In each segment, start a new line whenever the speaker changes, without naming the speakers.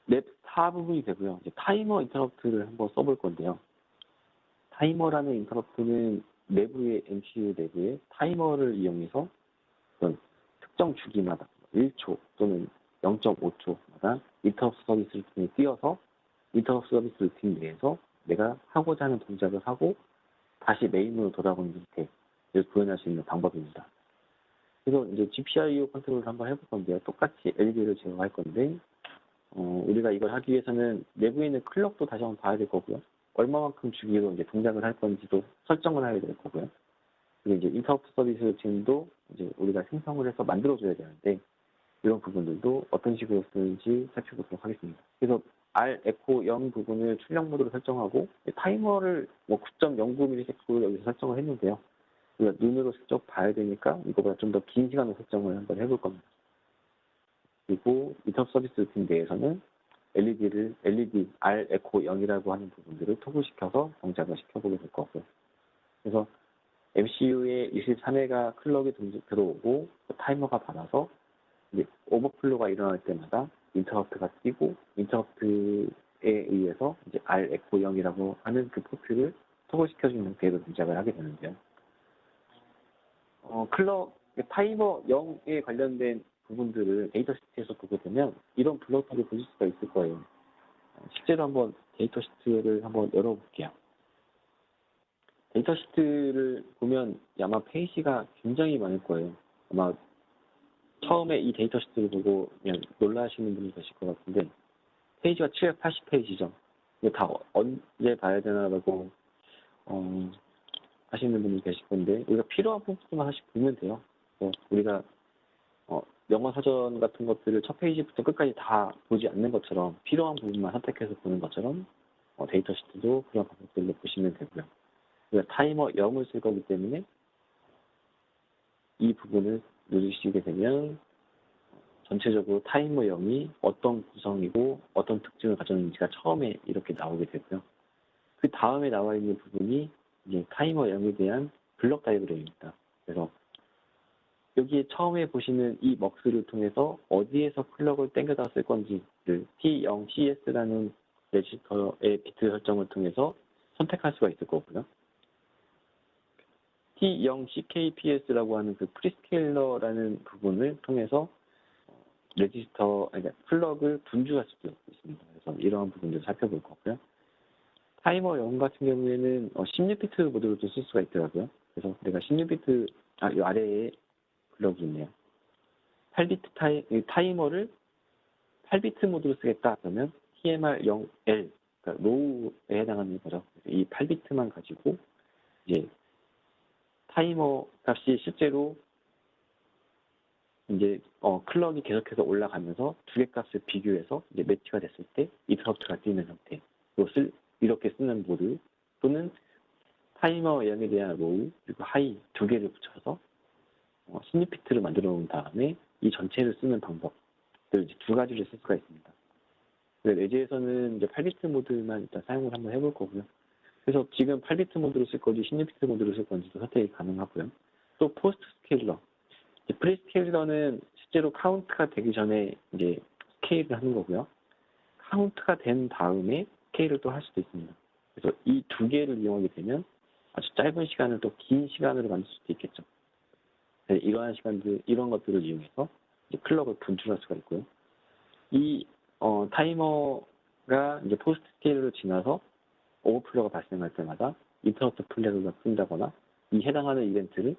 랩 4 부분이 되고요. 이제 타이머 인터럽트를 한번 써볼 건데요. 타이머라는 인터럽트는 내부의 MCU 내부에 타이머를 이용해서 어떤 특정 주기마다 1초 또는 0.5초마다 인터럽트 서비스 루틴에 띄어서 인터럽트 서비스 루틴 내에서 내가 하고자 하는 동작을 하고 다시 메인으로 돌아오는 형태를 구현할 수 있는 방법입니다. 그래서 이제 GPIO 컨트롤을 한번 해볼 건데요. 똑같이 LED를 제어할 건데, 우리가 이걸 하기 위해서는 내부에 있는 클럭도 다시 한번 봐야 될 거고요. 얼마만큼 주기로 이제 동작을 할 건지도 설정을 해야 될 거고요. 그리고 이제 인터럽트 서비스 루틴도 이제 우리가 생성을 해서 만들어줘야 되는데, 이런 부분들도 어떤 식으로 쓰는지 살펴보도록 하겠습니다. 그래서 R 에코 0 부분을 출력 모드로 설정하고 타이머를 뭐 9.09ms 여기서 설정을 했는데요. 우리가 눈으로 직접 봐야 되니까 이거보다 좀 더 긴 시간을 설정을 한번 해볼 겁니다. 그리고 인터럽트 서비스 루틴 내에서는 LED R 에코 0이라고 하는 부분들을 토글시켜서 동작을 시켜보게 될 거고요. 그래서 MCU에 23회가 클럭이 들어오고 타이머가 받아서 이제 오버플로가 일어날 때마다 인터럽트가 뛰고 인터럽트에 의해서 이제 R 에코 0이라고 하는 그 포트를 토글시켜주는 형태로 동작을 하게 되는데요. 타이머 0에 관련된 부분들을 데이터 시트에서 보게 되면 이런 블록들을 보실 수가 있을 거예요. 실제로 한번 데이터 시트를 한번 열어볼게요. 데이터 시트를 보면 아마 페이지가 굉장히 많을 거예요. 아마 처음에 이 데이터 시트를 보고 그냥 놀라시는 분이 계실 것 같은데 페이지가 780페이지죠. 이거 다 언제 봐야 되나라고 하시는 분이 계실 건데 우리가 필요한 부분만 하나씩 보면 돼요. 우리가 영어 사전 같은 것들을 첫 페이지부터 끝까지 다 보지 않는 것처럼 필요한 부분만 선택해서 보는 것처럼 데이터 시트도 그런 방법들로 보시면 되고요. 우리가 타이머 0을 쓸 거기 때문에 이 부분을 누르시게 되면 전체적으로 타이머 0이 어떤 구성이고 어떤 특징을 가졌는지가 처음에 이렇게 나오게 되고요. 그 다음에 나와 있는 부분이 이제 타이머 0에 대한 블럭 다이어그램입니다. 그래서 여기에 처음에 보시는 이 먹스를 통해서 어디에서 클럭을 땡겨다 쓸 건지를 T0CS라는 레지스터의 비트 설정을 통해서 선택할 수가 있을 거고요. T0CKPS라고 하는 그 프리스케일러라는 부분을 통해서 레지스터, 그러니까 플럭을 분주할 수도 있습니다. 그래서 이러한 부분들을 살펴볼 거고요. 타이머 0 같은 경우에는 16비트 모드로도 쓸 수가 있더라고요. 그래서 내가 16비트, 이 아래에 블럭이 있네요. 8비트 타이머를 8비트 모드로 쓰겠다 그러면 TMR0L, 그러니까 로우에 해당하는 거죠. 이 8비트만 가지고 이제 타이머 값이 실제로 이제 클럭이 계속해서 올라가면서 두 개 값을 비교해서 이제 매치가 됐을 때 인터럽트가 뛰는 형태로 이렇게 쓰는 모드 또는 타이머 0에 대한 로우 그리고 하이 두 개를 붙여서 16비트를 만들어 놓은 다음에 이 전체를 쓰는 방법들 이제 두 가지를 쓸 수가 있습니다. 레지에서는 이제 8비트 모드만 일단 사용을 한번 해볼 거고요. 그래서 지금 8비트 모드로 쓸 건지 16비트 모드로 쓸 건지도 선택이 가능하고요. 또 포스트 스케일러, 프리스케일러는 실제로 카운트가 되기 전에 이제 스케일을 하는 거고요. 카운트가 된 다음에 스케일을 또 할 수도 있습니다. 그래서 이 두 개를 이용하게 되면 아주 짧은 시간을 또 긴 시간으로 만들 수도 있겠죠. 이러한 시간들, 이런 것들을 이용해서 이제 클럭을 분출할 수가 있고요. 이 타이머가 이제 포스트 스케일로 지나서 오버플로가 발생할 때마다 인터럽트 플래그가 뜬다거나 이 해당하는 이벤트를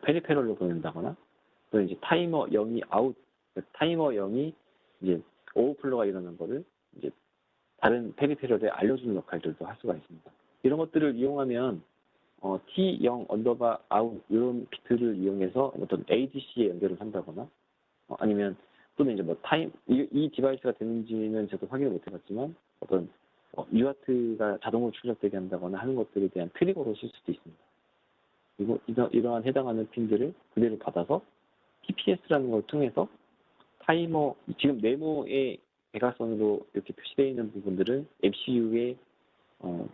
페리페럴로 보낸다거나 또 이제 타이머 0이 아웃, 타이머 0이 이제 오버플로가 일어난 거를 이제 다른 페리페럴에 알려주는 역할들도 할 수가 있습니다. 이런 것들을 이용하면 T0 언더바 아웃 이런 비트를 이용해서 어떤 ADC에 연결을 한다거나 아니면 또는 이제 뭐 이 디바이스가 되는지는 저도 확인을 못 해봤지만 어떤 UART가 자동으로 출력되게 한다거나 하는 것들에 대한 트리거로 쓸 수도 있습니다. 그리고 이러한 해당하는 핀들을 그대로 받아서 TPS라는 걸 통해서 타이머, 지금 네모의 대각선으로 이렇게 표시되어 있는 부분들은 MCU의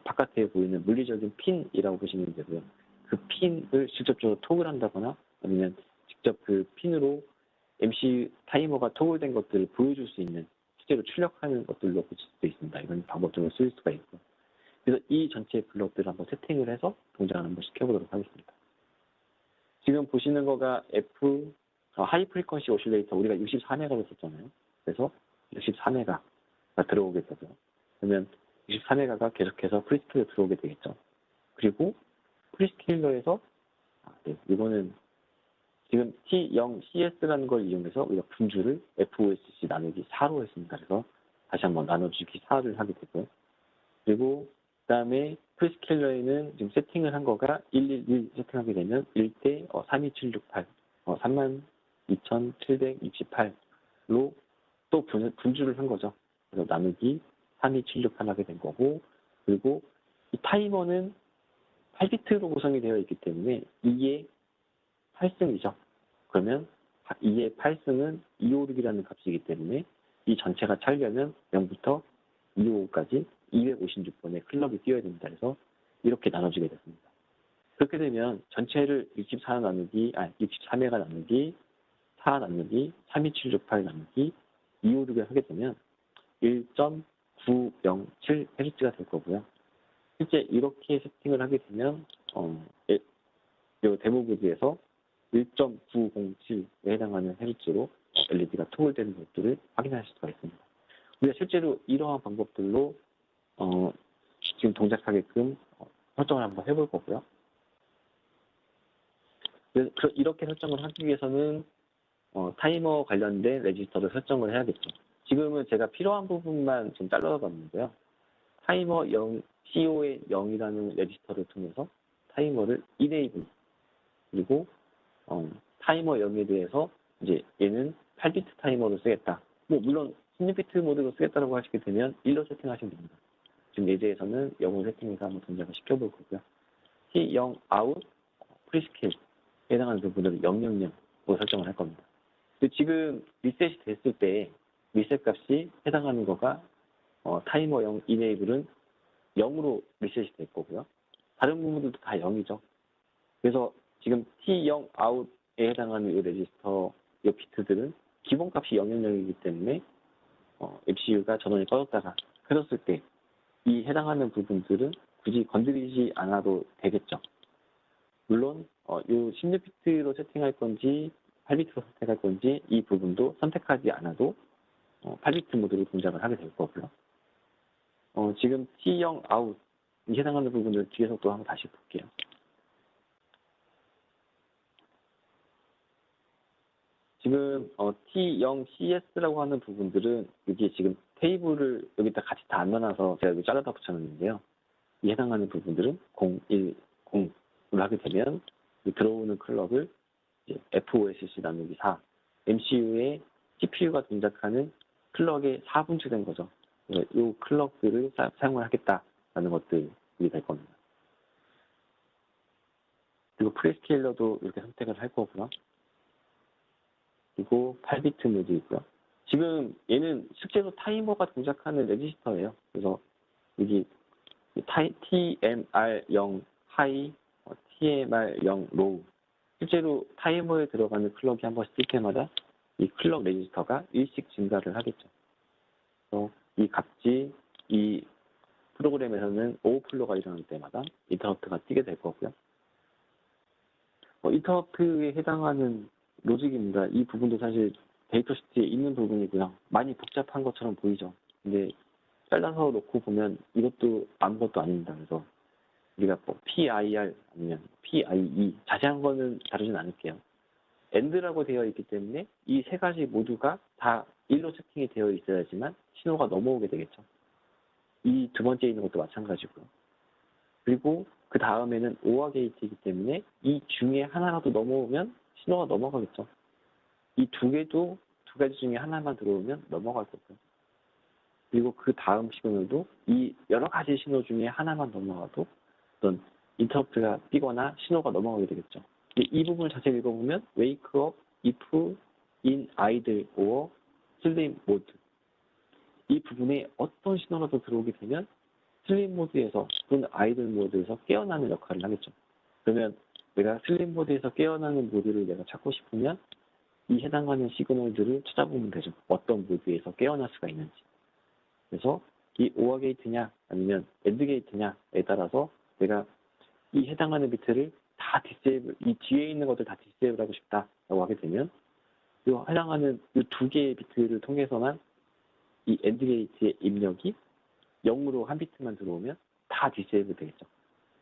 바깥에 보이는 물리적인 핀이라고 보시면 되고요. 그 핀을 직접적으로 토글한다거나 아니면 직접 그 핀으로 MC 타이머가 토글된 것들을 보여줄 수 있는 실제로 출력하는 것들로 고칠 수도 있습니다. 이런 방법들을 쓸 수가 있고. 그래서 이 전체 블럭들을 한번 세팅을 해서 동작을 한번 시켜보도록 하겠습니다. 지금 보시는 거가 하이 프리퀀시 오실레이터 우리가 64메가로 썼잖아요. 그래서 64메가가 들어오게 되고요. 그러면 64메가가 계속해서 프리스케일러 들어오게 되겠죠. 그리고 프리스케일러에서 이거는 지금 T0CS라는 걸 이용해서 우리가 분주를 FOSC 나누기 4로 했습니다. 그래서 다시 한번 나눠주기 4를 하게 되고요. 그리고 그 다음에 프리스케일러에는 지금 세팅을 한 거가 111 세팅하게 되면 1대 32768, 32,768로 또 분주를 한 거죠. 그래서 나누기 32768 하게 된 거고, 그리고 이 타이머는 8비트로 구성이 되어 있기 때문에 2의 8승이죠. 그러면 2의 8승은 256이라는 값이기 때문에 이 전체가 차려면 0부터 255까지 256번의 클럭이 뛰어야 됩니다. 그래서 이렇게 나눠지게 됐습니다. 그렇게 되면 전체를 64메가 나누기 4 나누기 32768 나누기 256을 하게 되면 1.907Hz가 될 거고요. 실제 이렇게 세팅을 하게 되면 이 데모보드에서 1.907에 해당하는 헤르츠로 LED가 토글되는 것들을 확인하실 수가 있습니다. 우리가 실제로 이러한 방법들로 지금 동작하게끔 설정을 한번 해볼 거고요. 그래서 이렇게 설정을 하기 위해서는 타이머 관련된 레지스터를 설정을 해야겠죠. 지금은 제가 필요한 부분만 좀 잘라봤는데요. 타이머 0, CO의 0이라는 레지스터를 통해서 타이머를 이네이블, 그리고 타이머 0에 대해서 이제 얘는 8비트 타이머로 쓰겠다. 물론 16비트 모드로 쓰겠다고 하시게 되면 1로 세팅하시면 됩니다. 지금 예제에서는 0을 세팅해서 한번 동작을 시켜볼 거고요. T0 아웃 프리스케일에 해당하는 부분을 000으로 설정을 할 겁니다. 지금 리셋이 됐을 때 리셋 값이 해당하는 거가 타이머 0 이네이블은 0으로 리셋이 될 거고요. 다른 부분들도 다 0이죠. 그래서 지금 T0 아웃에 해당하는 이 레지스터 이 비트들은 기본값이 000이기 때문에 MCU가 전원이 꺼졌다가 켜졌을 때 이 해당하는 부분들은 굳이 건드리지 않아도 되겠죠. 물론 이 16비트로 세팅할 건지 8비트로 선택할 건지 이 부분도 선택하지 않아도 8비트 모드로 동작을 하게 될 거고요. 지금 T0 아웃 이 해당하는 부분을 뒤에서 또 한번 다시 볼게요. 지금 T0CS라고 하는 부분들은 여기 지금 테이블을 여기다 같이 다 안 넣어놔서 제가 여기 잘라다 붙여놨는데요. 이 해당하는 부분들은 010을 하게 되면 들어오는 클럭을 이제 FOSC 나누기 4, MCU의 CPU가 동작하는 클럭의 4분치된 거죠. 이 클럭들을 사용을 하겠다라는 것들이 될 겁니다. 그리고 프리스케일러도 이렇게 선택을 할 거고요. 그리고 8비트 모드이고요. 지금 얘는 실제로 타이머가 동작하는 레지스터예요. 그래서 여기 TMR0 하이, TMR0 로우. 실제로 타이머에 들어가는 클럭이 한 번씩 뜰 때마다 이 클럭 레지스터가 일씩 증가를 하겠죠. 그래서 이 값이 이 프로그램에서는 오버플로가 일어날 때마다 인터럽트가 뜨게 될 거고요. 인터럽트에 해당하는 로직입니다. 이 부분도 사실 데이터 시트에 있는 부분이고요. 많이 복잡한 것처럼 보이죠. 근데 잘라서 놓고 보면 이것도 아무것도 아닙니다. 그래서 우리가 PIR 아니면 PIE 자세한 거는 다루진 않을게요. AND라고 되어 있기 때문에 이 세 가지 모두가 다 1로 세팅이 되어 있어야지만 신호가 넘어오게 되겠죠. 이 두 번째 있는 것도 마찬가지고요. 그리고 그 다음에는 OR 게이트이기 때문에 이 중에 하나라도 넘어오면 신호가 넘어가겠죠. 이 두 가지 중에 하나만 들어오면 넘어갈 거고요. 그리고 그 다음 시그널도 이 여러 가지 신호 중에 하나만 넘어가도 어떤 인터럽트가 뛰거나 신호가 넘어가게 되겠죠. 이 부분을 자세히 읽어보면 wake up, if, in, idle, or sleep mode 이 부분에 어떤 신호라도 들어오게 되면 슬립 모드에서 또는 아이들 모드에서 깨어나는 역할을 하겠죠. 그러면 내가 슬립 모드에서 깨어나는 모드를 내가 찾고 싶으면 이 해당하는 시그널들을 찾아보면 되죠. 어떤 모드에서 깨어날 수가 있는지. 그래서 이 OR 게이트냐 아니면 AND 게이트냐에 따라서 내가 이 해당하는 비트를 다 디세이블, 이 뒤에 있는 것들 다 디세이블 하고 싶다라고 하게 되면 이 해당하는 이 두 개의 비트를 통해서만 이 AND 게이트의 입력이 0으로 한 비트만 들어오면 다 디세이블 되겠죠.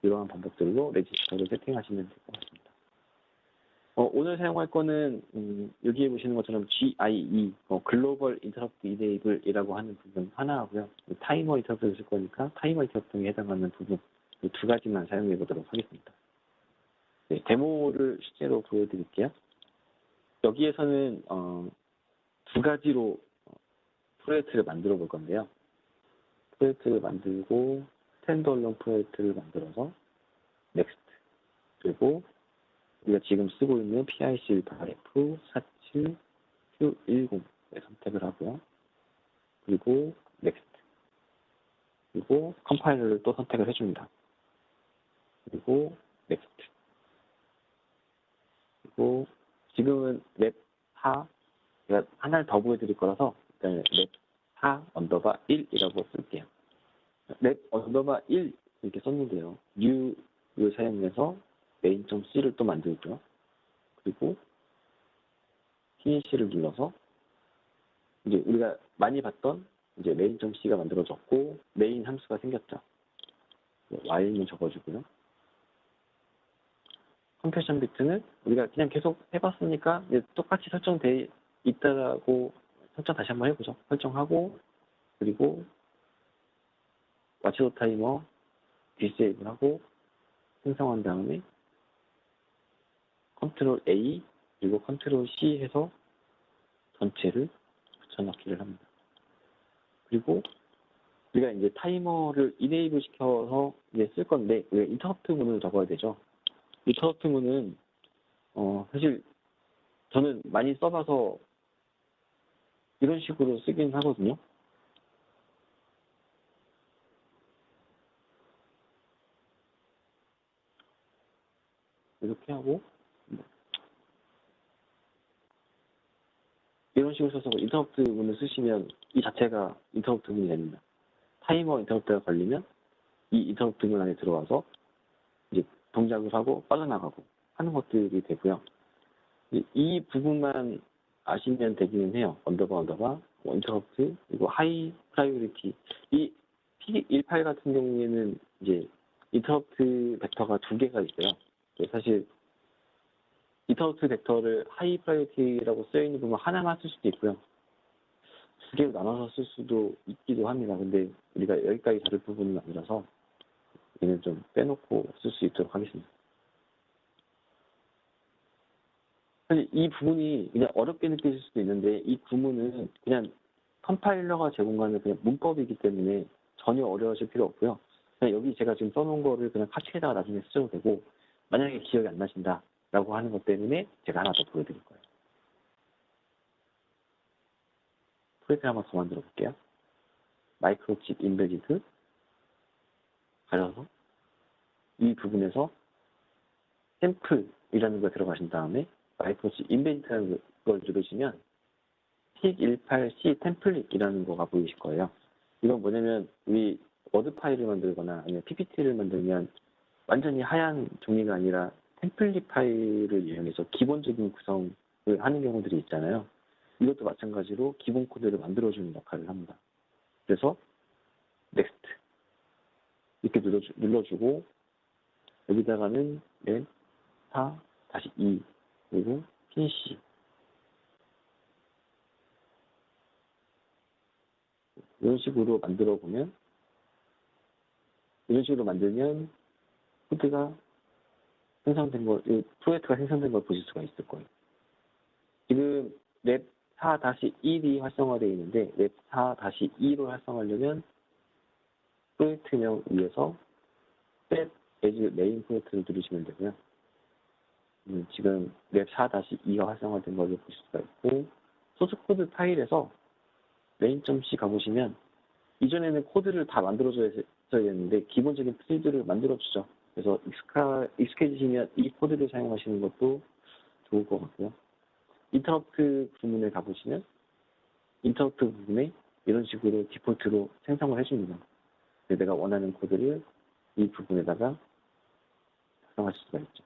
이러한 방법들로 레지스터를 세팅하시면 될 것 같습니다. 오늘 사용할 거는 여기에 보시는 것처럼 GIE, 글로벌 인터럽트 이네이블이라고 하는 부분 하나하고요. 타이머 인터럽트를 쓸 거니까 타이머 인터럽트에 해당하는 부분 이 두 가지만 사용해 보도록 하겠습니다. 네, 데모를 실제로 보여드릴게요. 여기에서는 두 가지로 프로젝트를 만들어 볼 건데요. 프로젝트를 만들고 스탠드얼론 프로젝트를 만들어서 넥스트, 그리고 우리가 지금 쓰고 있는 PIC18F 47Q10을 선택을 하고요. 그리고 넥스트, 그리고 컴파일러를 또 선택을 해줍니다. 그리고 넥스트, 그리고 지금은 랩 4, 제가 하나를 더 보여드릴 거라서 일단 랩 4 언더바 1이라고 쓸게요. 랩 언더바 1 이렇게 썼는데요. new를 사용해서 main.c를 또 만들고요. 그리고 finish를 눌러서 이제 우리가 많이 봤던 이제 main.c가 만들어졌고 main 함수가 생겼죠. while는 적어주고요. 컴패션 비트는 우리가 그냥 계속 해봤으니까 똑같이 설정돼 있다라고 설정 다시 한번 해보죠. 설정하고 그리고 와치도 타이머 디세이블하고 생성한 다음에 컨트롤 A 그리고 컨트롤 C 해서 전체를 붙여넣기를 합니다. 그리고 우리가 이제 타이머를 이네이블 시켜서 이제 쓸 건데 인터럽트 문을 적어야 되죠. 인터럽트 문은 사실 저는 많이 써봐서 이런 식으로 쓰긴 하거든요. 이렇게 하고 이런 식으로 써서 인터럽트 문을 쓰시면 이 자체가 인터럽트 문이 됩니다. 타이머 인터럽트가 걸리면 이 인터럽트 문 안에 들어와서 이제 동작을 하고 빠져나가고 하는 것들이 되고요. 이 부분만 아시면 되기는 해요. 언더바 인터럽트 그리고 하이 프라이오리티. 이 P18 같은 경우에는 이제 인터럽트 벡터가 두 개가 있어요. 사실 인터럽트 벡터를 하이 프라이오리티라고 쓰여 있는 부분 하나만 쓸 수도 있고요. 두 개로 나눠서 쓸 수도 있기도 합니다. 근데 우리가 여기까지 다룰 부분은 아니라서 얘는 좀 빼놓고 쓸 수 있도록 하겠습니다. 사실 이 부분이 그냥 어렵게 느껴질 수도 있는데 이 구문은 그냥 컴파일러가 제공하는 그냥 문법이기 때문에 전혀 어려워질 필요 없고요. 그냥 여기 제가 지금 써놓은 거를 그냥 카트에다가 나중에 쓰셔도 되고 만약에 기억이 안 나신다라고 하는 것 때문에 제가 하나 더 보여드릴 거예요. 프로젝트 한번 더 만들어 볼게요. 마이크로칩 인베디드 가셔서 이 부분에서 샘플이라는 걸 들어가신 다음에 마이크로칩 인베디드라는 걸 누르시면 PIC18C 템플릿이라는 거가 보이실 거예요. 이건 뭐냐면 우리 워드 파일을 만들거나 아니면 PPT를 만들면 완전히 하얀 종이가 아니라 템플릿 파일을 이용해서 기본적인 구성을 하는 경우들이 있잖아요. 이것도 마찬가지로 기본 코드를 만들어주는 역할을 합니다. 그래서 넥스트 이렇게 눌러주고 여기다가는 넷 4-2 그리고 피니시 이런 식으로 만들어 보면 이런 식으로 만들면 코드가 생성된 걸, 프로젝트가 생성된 걸 보실 수가 있을 거예요. 지금 랩 4-1이 활성화되어 있는데 랩 4-2로 활성화하려면 프로젝트명 위에서 set as main 프로젝트를 누르시면 되고요. 지금 랩 4-2가 활성화된 걸 보실 수가 있고 소스 코드 파일에서 main.c 가보시면 이전에는 코드를 다 만들어줘야 되는데 기본적인 필드를 만들어주죠. 그래서 익숙해지시면 이 코드를 사용하시는 것도 좋을 것 같고요. 인터럽트 부분에 가보시면 인터럽트 부분에 이런 식으로 디폴트로 생성을 해줍니다. 내가 원하는 코드를 이 부분에다가 작성하실 수가 있죠.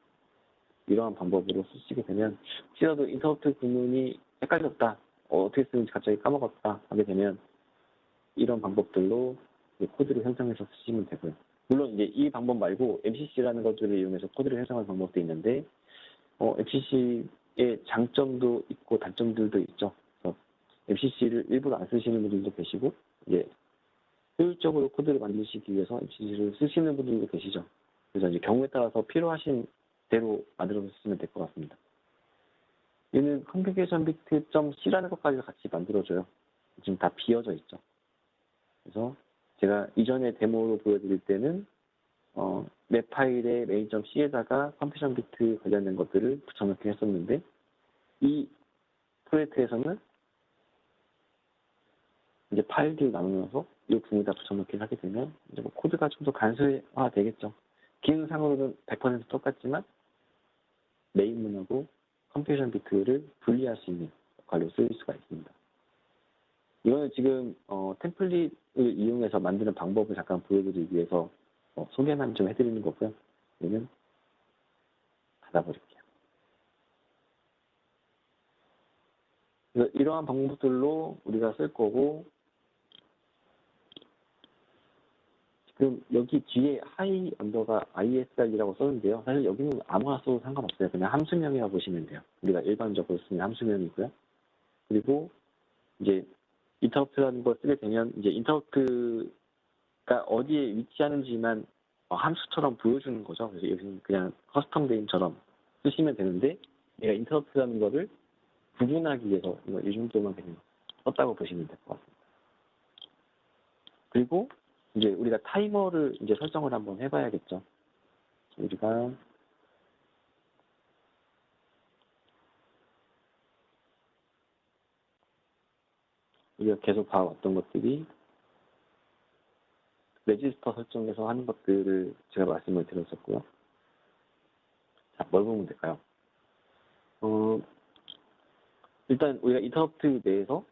이러한 방법으로 쓰시게 되면 혹시라도 인터럽트 구문이 헷갈렸다, 어떻게 쓰는지 갑자기 까먹었다 하게 되면 이런 방법들로 코드를 생성해서 쓰시면 되고요. 물론 이제 이 방법 말고 MCC라는 것들을 이용해서 코드를 생성하는 방법도 있는데 MCC의 장점도 있고 단점들도 있죠. 그래서 MCC를 일부러 안 쓰시는 분들도 계시고 이제 효율적으로 코드를 만드시기 위해서 MCC를 쓰시는 분들도 계시죠. 그래서 이제 경우에 따라서 필요하신 대로 만들어서 쓰면 될 것 같습니다. 얘는 컨피그레이션 비트.c라는 것까지 같이 만들어줘요. 지금 다 비어져 있죠. 그래서 제가 이전에 데모로 보여드릴 때는 맵 파일의 main.c에다가 컨피그레이션 비트 관련된 것들을 붙여넣기 했었는데 이 프로젝트에서는 이제 파일들을 나누면서 이 부분에다 붙여넣기를 하게 되면 이제 뭐 코드가 좀 더 간소화 되겠죠. 기능상으로는 100% 똑같지만 메인문하고 컨피그레이션 비트를 분리할 수 있는 역할로 쓰일 수가 있습니다. 이거는 지금 템플릿을 이용해서 만드는 방법을 잠깐 보여드리기 위해서 소개만 좀 해드리는 거고요. 얘는 닫아버릴게요. 그래서 이러한 방법들로 우리가 쓸 거고 지금 여기 뒤에 하이 언더가 ISR이라고 썼는데요. 사실 여기는 아무나 써도 상관없어요. 그냥 함수명이라고 보시면 돼요. 우리가 일반적으로 쓰는 함수명이고요. 그리고 이제 인터럽트라는 걸 쓰게 되면 이제 인터럽트가 어디에 위치하는지만 함수처럼 보여주는 거죠. 그래서 여기는 그냥 커스텀 네임처럼 쓰시면 되는데 얘가 인터럽트라는 거를 구분하기 위해서 이 정도만 그냥 썼다고 보시면 될 것 같습니다. 그리고 이제 우리가 타이머를 이제 설정을 한번 해봐야겠죠. 우리가 계속 봐왔던 것들이 레지스터 설정에서 하는 것들을 제가 말씀을 드렸었고요. 자, 뭘 보면 될까요? 일단 우리가 인터럽트 내에서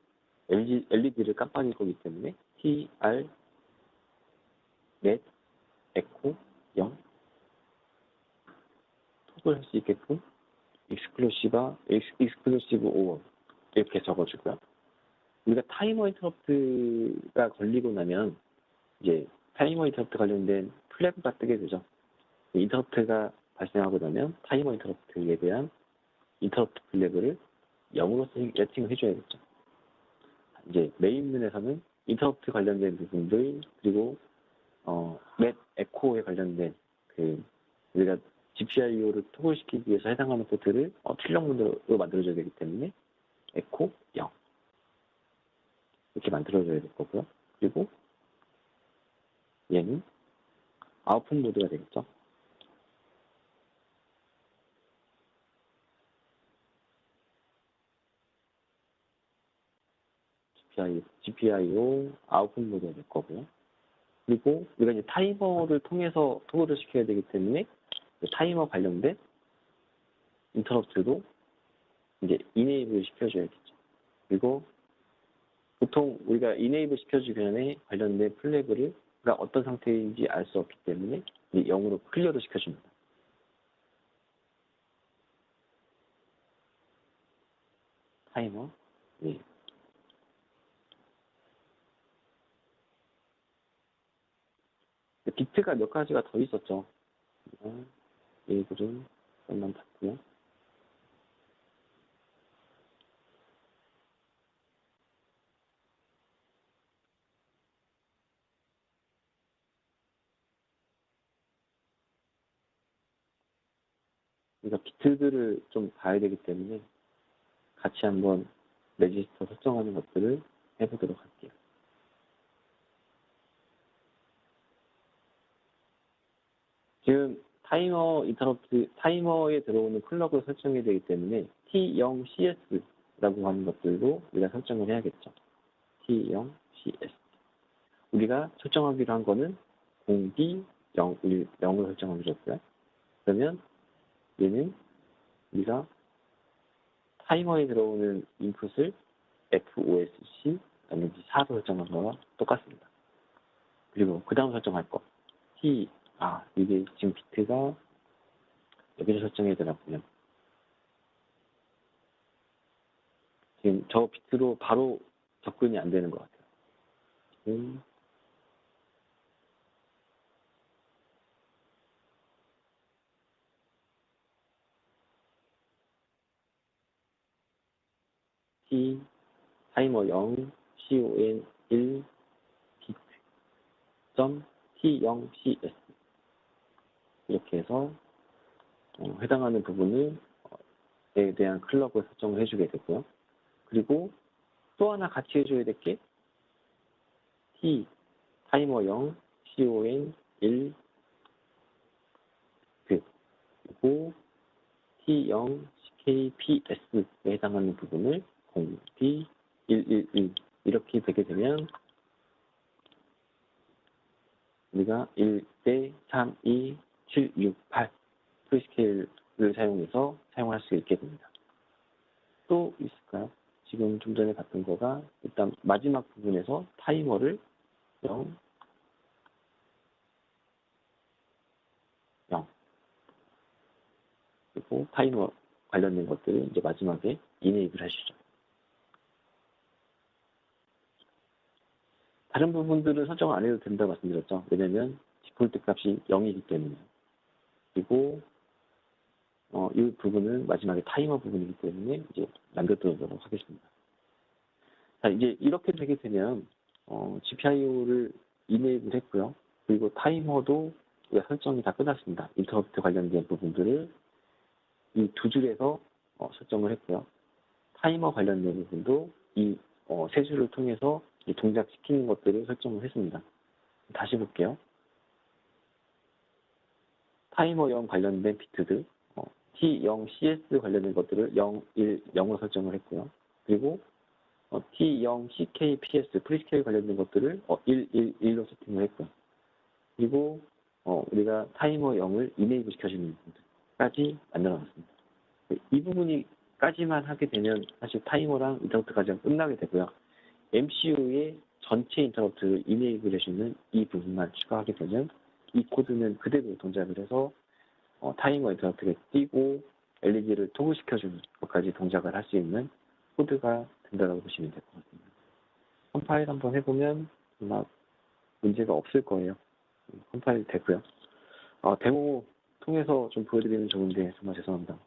LED를 깜빡일 거기 때문에 TR, 넷, 에코, 0 톱을 할 수 있게끔 익스클루시브 5 이렇게 적어주고요. 우리가 타이머 인터럽트가 걸리고 나면 이제 타이머 인터럽트 관련된 플래그가 뜨게 되죠. 인터럽트가 발생하고 나면 타이머 인터럽트에 대한 인터럽트 플래그를 0으로 세팅을 해줘야겠죠. 이제 메인문에서는 인터럽트 관련된 부분들 그리고 넷 에코에 관련된 우리가 GPIO를 토글시키기 위해서 해당하는 포트를 출력문으로 만들어줘야 되기 때문에 에코 0 이렇게 만들어줘야 될 거고요. 그리고 얘는 아웃풋 모드가 되겠죠. GPIO 아웃풋 모드가 될 거고요. 그리고 우리가 이제 타이머를 통해서 토글을 시켜야 되기 때문에 타이머 관련된 인터럽트도 이제 이네이블 시켜줘야겠죠. 그리고 보통 우리가 이네이블 시켜주기 전에 관련된 플래그가 어떤 상태인지 알 수 없기 때문에 0으로 클리어를 시켜줍니다. 타이머. 네. 비트가 몇 가지가 더 있었죠. 얘들은 좀만 닫고요. 그러니까 비트들을 좀 봐야 되기 때문에 같이 한번 레지스터 설정하는 것들을 해보도록 할게요. 지금 타이머 인터럽트, 타이머에 들어오는 클럭을 설정해야 되기 때문에 T0CS라고 하는 것들도 우리가 설정을 해야겠죠. T0CS. 우리가 설정하기로 한 거는 0D 0을 설정하기로 했고요. 그러면 얘는 우리가 타이머에 들어오는 인풋을 FOSC, NG 4로 설정한 거와 똑같습니다. 그리고 그 다음 설정할 거. 이게 지금 비트가 여기서 설정해야 되나군요. 지금 저 비트로 바로 접근이 안 되는 것 같아요. 지금 타이머 0, CON 1, 비트, T0CS 이렇게 해서 해당하는 부분을 에 대한 클럭을 설정을 해주게 되고요. 그리고 또 하나 같이 해줘야 될 게 타이머 0, CON 1, 그리고 T0, KPS에 해당하는 부분을 0, D, 111 이렇게 되게 되면 우리가 1대 3, 2, 7, 6, 8 프리스케일을 사용해서 사용할 수 있게 됩니다. 또 있을까요? 지금 좀 전에 봤던 거가 일단 마지막 부분에서 타이머를 0, 0 그리고 타이머 관련된 것들을 이제 마지막에 이네이블 하시죠. 다른 부분들은 설정을 안 해도 된다고 말씀드렸죠. 왜냐면 디폴트 값이 0이기 때문에. 그리고 이 부분은 마지막에 타이머 부분이기 때문에 이제 남겨두도록 하겠습니다. 자, 이제 이렇게 되게 되면 GPIO를 이네이블 했고요. 그리고 타이머도 설정이 다 끝났습니다. 인터럽트 관련된 부분들을 이 두 줄에서 설정을 했고요. 타이머 관련된 부분도 이 세 줄을 통해서 동작시키는 것들을 설정을 했습니다. 다시 볼게요. 타이머 0 관련된 비트들, T0CS 관련된 것들을 0, 1, 0으로 설정을 했고요. 그리고 T0 CKPS 프리스케일 관련된 것들을 1, 1, 1로 세팅을 했고요. 그리고 우리가 타이머 0을 이네이블 시켜주는 부분까지 만들어놨습니다. 이 부분까지만 하게 되면 사실 타이머랑 인터럽트까지 끝나게 되고요. MCU의 전체 인터럽트를 이네이블 해주는 이 부분만 추가하게 되면 이 코드는 그대로 동작을 해서 타이머 인터럽트가 띄고 LED를 토글시켜주는 것까지 동작을 할 수 있는 코드가 된다고 보시면 될 것 같습니다. 컴파일 한번 해보면 아마 문제가 없을 거예요. 컴파일 되고요. 데모 통해서 좀 보여드리면 좋은데 정말 죄송합니다.